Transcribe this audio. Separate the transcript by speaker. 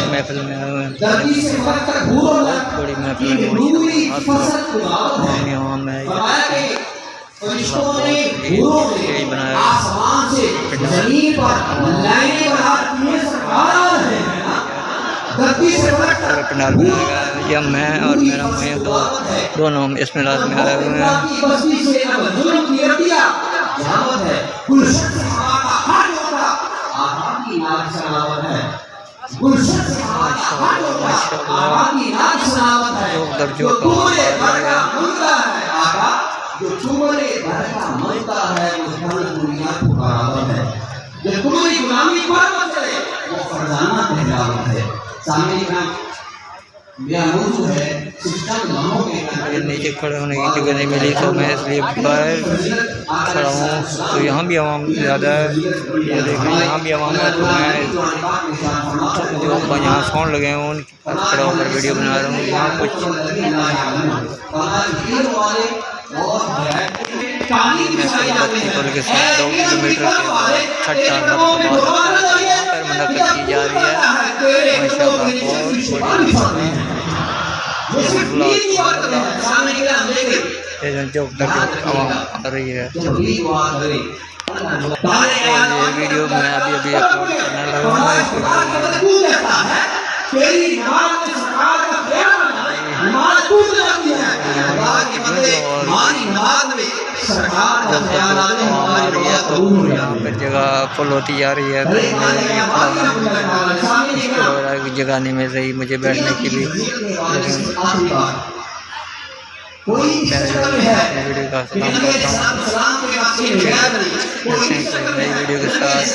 Speaker 1: महफिल में आए हुए हैं, बड़ी महफिल में यही बनाया पंडाल बनाया। यह मैं और मेरा मैं दोनों इसमें रात में आए हुए हैं। नीचे खड़े होने की जगह नहीं मिली तो मैं इसलिए बाहर खड़ा हूँ। तो यहाँ भी आवाम ज़्यादा है, ये देखें यहाँ भी आवाम है। तो मैं जो यहाँ साउंड लगे हैं उनके पास खड़ा होकर वीडियो बना रहा हूँ। यहाँ कुछ के साथ 2 किलोमीटर के बाद छठा मुनक़्क़िद की जा रही है। माशाअल्लाह जो आवाम आ रही है। ये वीडियो मैं अभी अपलोड करने लगा हूँ। यहाँ पर जगह फुल होती जा रही है, तो जगह नहीं मिल रही मुझे बैठने की भी। वीडियो का सलाम करता हूँ नई वीडियो के साथ।